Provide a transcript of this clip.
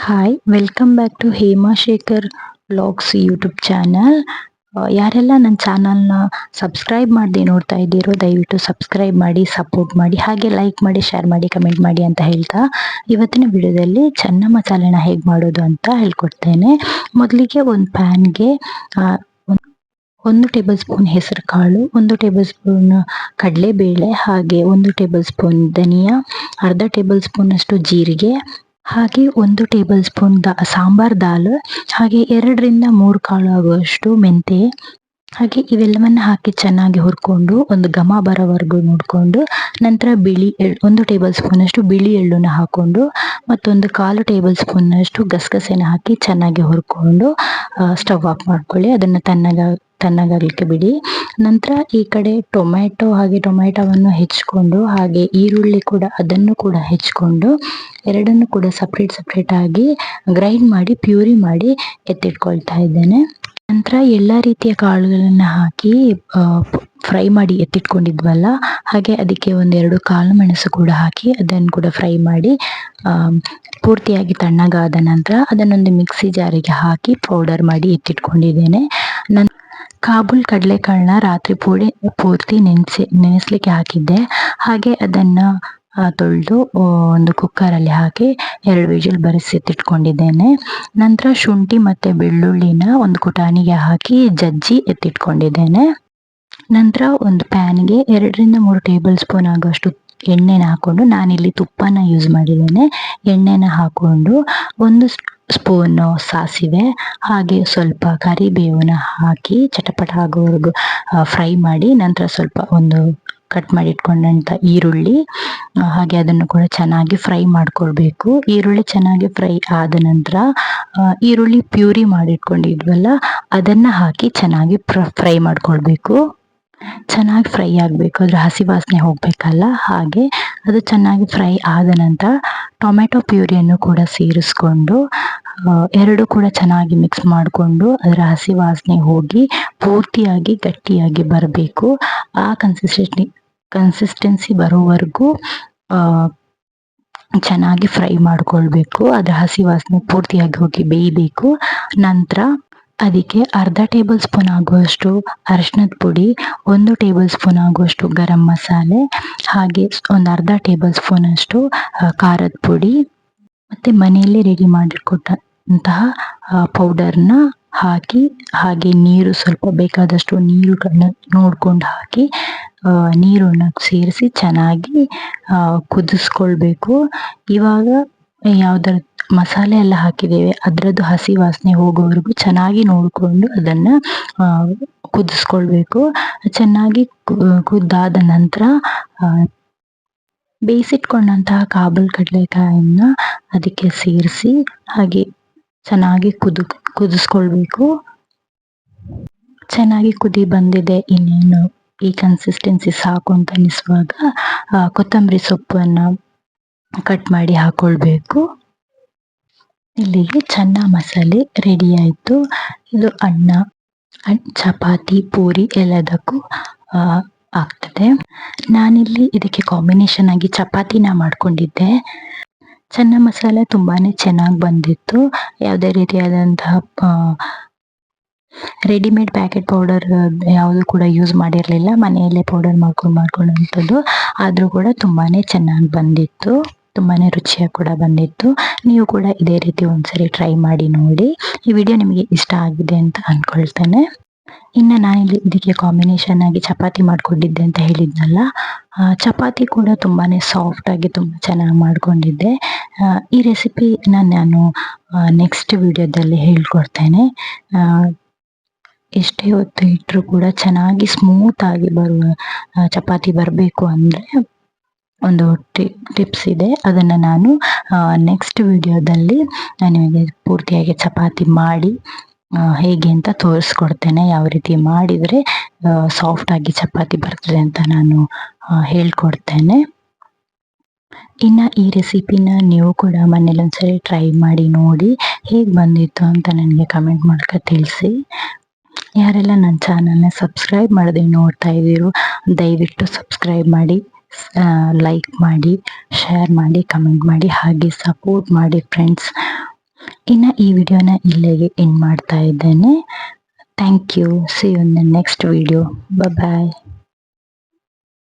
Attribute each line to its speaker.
Speaker 1: Hi welcome back to Hema Shekhar vlogs YouTube channel. ಯಾರೆಲ್ಲ ನನ್ನ ಚಾನಲ್ನ ಸಬ್ಸ್ಕ್ರೈಬ್ ಮಾಡದೆ ನೋಡ್ತಾ ಇದ್ದೀರೋ ದಯವಿಟ್ಟು ಸಬ್ಸ್ಕ್ರೈಬ್ ಮಾಡಿ, ಸಪೋರ್ಟ್ ಮಾಡಿ, ಹಾಗೆ ಲೈಕ್ ಮಾಡಿ, ಶೇರ್ ಮಾಡಿ, ಕಮೆಂಟ್ ಮಾಡಿ ಅಂತ ಹೇಳ್ತಾ ಇವತ್ತಿನ ವಿಡಿಯೋದಲ್ಲಿ ಚೆನ್ನ ಮಸಾಲೆನ ಹೇಗೆ ಮಾಡೋದು ಅಂತ ಹೇಳ್ಕೊಡ್ತೇನೆ. ಮೊದಲಿಗೆ ಒಂದು ಪ್ಯಾನ್ಗೆ 1 ಟೇಬಲ್ ಸ್ಪೂನ್ ಹೆಸರು ಕಾಳು, 1 ಟೇಬಲ್ ಸ್ಪೂನ್ ಕಡಲೆಬೇಳೆ, ಹಾಗೆ 1 ಟೇಬಲ್ ಸ್ಪೂನ್ ಧನಿಯಾ, ಅರ್ಧ ಟೇಬಲ್ ಸ್ಪೂನ್ ಅಷ್ಟು ಜೀರಿಗೆ, ಹಾಗೆ 1 ಟೇಬಲ್ ಸ್ಪೂನ್ ಸಾಂಬಾರ್ ದಾಲ್, ಹಾಗೆ 2ರಿಂದ 3 ಕಾಳು ಆಗುವಷ್ಟು ಮೆಂತೆ, ಹಾಗೆ ಇವೆಲ್ಲವನ್ನ ಹಾಕಿ ಚೆನ್ನಾಗಿ ಹುರ್ಕೊಂಡು ಒಂದು ಘಮ ಬರೋವರೆಗೂ ನೋಡಿಕೊಂಡು ನಂತರ 1 ಟೇಬಲ್ ಸ್ಪೂನ್ ಅಷ್ಟು ಬಿಳಿ ಎಳ್ಳನ್ನ ಹಾಕೊಂಡು ಮತ್ತೊಂದು 1/4 ಟೇಬಲ್ ಸ್ಪೂನ್ ಅಷ್ಟು ಗಸಗಸೆನ ಹಾಕಿ ಚೆನ್ನಾಗಿ ಹುರ್ಕೊಂಡು ಸ್ಟವ್ ಆಫ್ ಮಾಡ್ಕೊಳ್ಳಿ. ಅದನ್ನು ತಣ್ಣಗಾಗಲಿಕ್ಕೆ ಬಿಡಿ. ನಂತರ ಈ ಕಡೆ ಟೊಮೆಟೊವನ್ನು ಹೆಚ್ಚಿಕೊಂಡು ಹಾಗೆ ಈರುಳ್ಳಿ ಕೂಡ ಅದನ್ನು ಕೂಡ ಹೆಚ್ಚಿಕೊಂಡು ಎರಡನ್ನು ಕೂಡ ಸಪ್ರೇಟ್ ಆಗಿ ಗ್ರೈಂಡ್ ಮಾಡಿ ಪ್ಯೂರಿ ಮಾಡಿ ಎತ್ತಿಟ್ಕೊಳ್ತಾ ಇದ್ದೇನೆ. ನಂತರ ಎಲ್ಲ ರೀತಿಯ ಕಾಳುಗಳನ್ನ ಹಾಕಿ ಫ್ರೈ ಮಾಡಿ ಎತ್ತಿಟ್ಕೊಂಡಿದ್ವಲ್ಲ, ಹಾಗೆ ಅದಕ್ಕೆ 1-2 ಕಾಳು ಮೆಣಸು ಕೂಡ ಹಾಕಿ ಅದನ್ನು ಕೂಡ ಫ್ರೈ ಮಾಡಿ ಪೂರ್ತಿಯಾಗಿ ತಣ್ಣಗಾದ ನಂತರ ಅದನ್ನೊಂದು ಮಿಕ್ಸಿ ಜಾರಿಗೆ ಹಾಕಿ ಪೌಡರ್ ಮಾಡಿ ಎತ್ತಿಟ್ಕೊಂಡಿದ್ದೇನೆ. ಕಾಬೂಲ್ ಕಡಲೆಕಾಳನ್ನ ರಾತ್ರಿ ಪೂರ್ತಿ ನೆನೆಸ್ಲಿಕ್ಕೆ ಹಾಕಿದ್ದೆ. ಹಾಗೆ ಅದನ್ನ ತೊಳೆದು ಒಂದು ಕುಕ್ಕರಲ್ಲಿ ಹಾಕಿ 2 ವಿಜಿಲ್ ಬರೆಸಿಟ್ಟಿಟ್ಕೊಂಡಿದ್ದೇನೆ. ನಂತರ ಶುಂಠಿ ಮತ್ತೆ ಬೆಳ್ಳುಳ್ಳಿನ ಒಂದು ಕುಟಾಣಿಗೆ ಹಾಕಿ ಜಜ್ಜಿ ಎತ್ತಿಟ್ಕೊಂಡಿದ್ದೇನೆ. ನಂತರ ಒಂದು ಪ್ಯಾನ್ಗೆ 2ರಿಂದ 3 ಟೇಬಲ್ ಸ್ಪೂನ್ ಆಗುವಷ್ಟು ಎಣ್ಣೆನ ಹಾಕೊಂಡು, ನಾನಿಲ್ಲಿ ತುಪ್ಪನ ಯೂಸ್ ಮಾಡಿದ್ದೇನೆ. ಎಣ್ಣೆನ ಹಾಕೊಂಡು 1 ಸ್ಪೂನ್ ಸಾಸಿವೆ ಹಾಗೆ ಸ್ವಲ್ಪ ಕರಿಬೇವನ್ನ ಹಾಕಿ ಚಟಪಟ ಆಗೋವರೆಗೂ ಫ್ರೈ ಮಾಡಿ, ನಂತರ ಸ್ವಲ್ಪ ಒಂದು ಕಟ್ ಮಾಡಿ ಇಟ್ಕೊಂಡಂಥ ಈರುಳ್ಳಿ ಹಾಗೆ ಅದನ್ನು ಕೂಡ ಚೆನ್ನಾಗಿ ಫ್ರೈ ಮಾಡ್ಕೊಳ್ಬೇಕು. ಈರುಳ್ಳಿ ಚೆನ್ನಾಗಿ ಫ್ರೈ ಆದ ನಂತರ ಈರುಳ್ಳಿ ಪ್ಯೂರಿ ಮಾಡಿಟ್ಕೊಂಡಿದ್ವಲ್ಲ ಅದನ್ನ ಹಾಕಿ ಚೆನ್ನಾಗಿ ಫ್ರೈ ಮಾಡ್ಕೊಳ್ಬೇಕು. ಚೆನ್ನಾಗಿ ಫ್ರೈ ಆಗಬೇಕು, ಅದ್ರ ಹಸಿ ವಾಸನೆ ಹೋಗ್ಬೇಕಲ್ಲ. ಹಾಗೆ ಅದು ಚೆನ್ನಾಗಿ ಫ್ರೈ ಆದ ನಂತರ ಟೊಮೆಟೊ ಪ್ಯೂರಿಯನ್ನು ಕೂಡ ಸೇರಿಸ್ಕೊಂಡು ಎರಡು ಕೂಡ ಚೆನ್ನಾಗಿ ಮಿಕ್ಸ್ ಮಾಡಿಕೊಂಡು ಅದರ ಹಸಿ ವಾಸನೆ ಹೋಗಿ ಪೂರ್ತಿಯಾಗಿ ಗಟ್ಟಿಯಾಗಿ ಬರಬೇಕು. ಆ ಕನ್ಸಿಸ್ಟೆನ್ಸಿ ಬರೋವರೆಗೂ ಚೆನ್ನಾಗಿ ಫ್ರೈ ಮಾಡ್ಕೊಳ್ಬೇಕು. ಅದರ ಹಸಿ ವಾಸನೆ ಪೂರ್ತಿಯಾಗಿ ಹೋಗಿ ಬೇಯಬೇಕು. ನಂತರ ಅದಕ್ಕೆ ಅರ್ಧ ಟೇಬಲ್ ಸ್ಪೂನ್ ಆಗುವಷ್ಟು ಅರಿಶಿಣದ ಪುಡಿ, 1 ಟೇಬಲ್ ಸ್ಪೂನ್ ಆಗುವಷ್ಟು ಗರಂ ಮಸಾಲೆ, ಹಾಗೆ ಒಂದು ಅರ್ಧ ಟೇಬಲ್ ಸ್ಪೂನ್ ಅಷ್ಟು ಖಾರದ ಪುಡಿ ಮತ್ತೆ ಮನೆಯಲ್ಲೇ ರೆಡಿ ಮಾಡಿಕೊಟ್ಟಂತಹ ಪೌಡರ್ನ ಹಾಕಿ, ಹಾಗೆ ನೀರು ಸ್ವಲ್ಪ ಬೇಕಾದಷ್ಟು ನೀರುಗಳನ್ನ ನೋಡ್ಕೊಂಡು ಹಾಕಿ ನೀರನ್ನ ಸೇರಿಸಿ ಚೆನ್ನಾಗಿ ಕುದಿಸ್ಕೊಳ್ಬೇಕು. ಇವಾಗ ಯಾವ್ದಾರ ಮಸಾಲೆ ಎಲ್ಲ ಹಾಕಿದ್ದೇವೆ ಅದರದ್ದು ಹಸಿ ವಾಸನೆ ಹೋಗೋವರೆಗೂ ಚೆನ್ನಾಗಿ ನೋಡಿಕೊಂಡು ಅದನ್ನು ಕುದಿಸ್ಕೊಳ್ಬೇಕು. ಚೆನ್ನಾಗಿ ಕುದ್ದಾದ ನಂತರ ಬೇಯಿಸಿಟ್ಕೊಂಡಂತಹ ಕಾಬೂಲ್ ಕಡಲೆಕಾಯನ್ನ ಅದಕ್ಕೆ ಸೇರಿಸಿ ಹಾಗೆ ಚೆನ್ನಾಗಿ ಕುದಿಸ್ಕೊಳ್ಬೇಕು. ಚೆನ್ನಾಗಿ ಕುದಿ ಬಂದಿದೆ, ಇನ್ನೇನು ಈ ಕನ್ಸಿಸ್ಟೆನ್ಸಿ ಸಾಕು ಅಂತ ಅನಿಸುವಾಗ ಕೊತ್ತಂಬರಿ ಸೊಪ್ಪನ್ನು ಕಟ್ ಮಾಡಿ ಹಾಕೊಳ್ಬೇಕು. ಇಲ್ಲಿಗೆ ಚೆನ್ನ ಮಸಾಲೆ ರೆಡಿ ಆಯಿತು. ಇದು ಅನ್ನ, ಚಪಾತಿ, ಪೂರಿ ಎಲ್ಲದಕ್ಕೂ ಆಗ್ತದೆ. ನಾನಿಲ್ಲಿ ಇದಕ್ಕೆ ಕಾಂಬಿನೇಷನ್ ಆಗಿ ಚಪಾತಿನ ಮಾಡ್ಕೊಂಡಿದ್ದೆ. ಚೆನ್ನ ಮಸಾಲೆ ತುಂಬಾನೇ ಚೆನ್ನಾಗಿ ಬಂದಿತ್ತು. ಯಾವುದೇ ರೀತಿಯಾದಂತಹ ರೆಡಿಮೇಡ್ ಪ್ಯಾಕೆಟ್ ಪೌಡರ್ ಯಾವುದು ಕೂಡ ಯೂಸ್ ಮಾಡಿರಲಿಲ್ಲ, ಮನೆಯಲ್ಲೇ ಪೌಡರ್ ಮಾಡ್ಕೊಂಡಂಥದ್ದು. ಆದರೂ ಕೂಡ ತುಂಬಾನೇ ಚೆನ್ನಾಗಿ ಬಂದಿತ್ತು, ತುಂಬಾನೇ ರುಚಿಯಾಗಿ ಕೂಡ ಬಂದಿತ್ತು. ನೀವು ಕೂಡ ಇದೇ ರೀತಿ ಒಂದ್ಸರಿ ಟ್ರೈ ಮಾಡಿ ನೋಡಿ. ಈ ವಿಡಿಯೋ ನಿಮಗೆ ಇಷ್ಟ ಆಗಿದೆ ಅಂತ ಅಂದ್ಕೊಳ್ತೇನೆ. ಇನ್ನು ನಾನಿಲ್ಲಿ ಇದಕ್ಕೆ ಕಾಂಬಿನೇಷನ್ ಆಗಿ ಚಪಾತಿ ಮಾಡ್ಕೊಂಡಿದ್ದೆ ಅಂತ ಹೇಳಿದ್ನಲ್ಲ, ಚಪಾತಿ ಕೂಡ ತುಂಬಾನೇ ಸಾಫ್ಟ್ ಆಗಿ ತುಂಬ ಚೆನ್ನಾಗಿ ಮಾಡ್ಕೊಂಡಿದ್ದೆ. ಈ ರೆಸಿಪಿನ ನಾನು ನೆಕ್ಸ್ಟ್ ವಿಡಿಯೋದಲ್ಲಿ ಹೇಳ್ಕೊಡ್ತೇನೆ. ಎಷ್ಟೇ ಹೊತ್ತು ಇಟ್ಟರೂ ಕೂಡ ಚೆನ್ನಾಗಿ ಸ್ಮೂತ್ ಆಗಿ ಬರುವ ಚಪಾತಿ ಬರಬೇಕು ಅಂದರೆ ಒಂದು ಟಿಪ್ಸ್ ಇದೆ. ಅದನ್ನು ನಾನು ನೆಕ್ಸ್ಟ್ ವಿಡಿಯೋದಲ್ಲಿ ನಿಮಗೆ ಪೂರ್ತಿಯಾಗಿ ಚಪಾತಿ ಮಾಡಿ ಹೇಗೆ ಅಂತ ತೋರಿಸ್ಕೊಡ್ತೇನೆ. ಯಾವ ರೀತಿ ಮಾಡಿದರೆ ಸಾಫ್ಟ್ ಆಗಿ ಚಪಾತಿ ಬರ್ತದೆ ಅಂತ ನಾನು ಹೇಳ್ಕೊಡ್ತೇನೆ. ಇನ್ನು ಈ ರೆಸಿಪಿನ ನೀವು ಕೂಡ ಮನೇಲಿ ಒಂದ್ಸರಿ ಟ್ರೈ ಮಾಡಿ ನೋಡಿ, ಹೇಗೆ ಬಂದಿತ್ತು ಅಂತ ನನಗೆ ಕಮೆಂಟ್ ಮಾಡ್ಕ ತಿಳಿಸಿ. ಯಾರೆಲ್ಲ ನನ್ನ ಚಾನಲ್ನ ಸಬ್ಸ್ಕ್ರೈಬ್ ಮಾಡದೆ ನೋಡ್ತಾ ಇದ್ದೀರೋ ದಯವಿಟ್ಟು ಸಬ್ಸ್ಕ್ರೈಬ್ ಮಾಡಿ, ಲೈಕ್ ಮಾಡಿ, ಶೇರ್ ಮಾಡಿ, ಕಮೆಂಟ್ ಮಾಡಿ, ಹಾಗೆ ಸಪೋರ್ಟ್ ಮಾಡಿ ಫ್ರೆಂಡ್ಸ್. ಇನ್ನು ಈ ವಿಡಿಯೋನ ಇಲ್ಲಿಗೆ ಎಂಡ್ ಮಾಡ್ತಾ ಇದ್ದೇನೆ. Thank you. See you in the next video. Bye.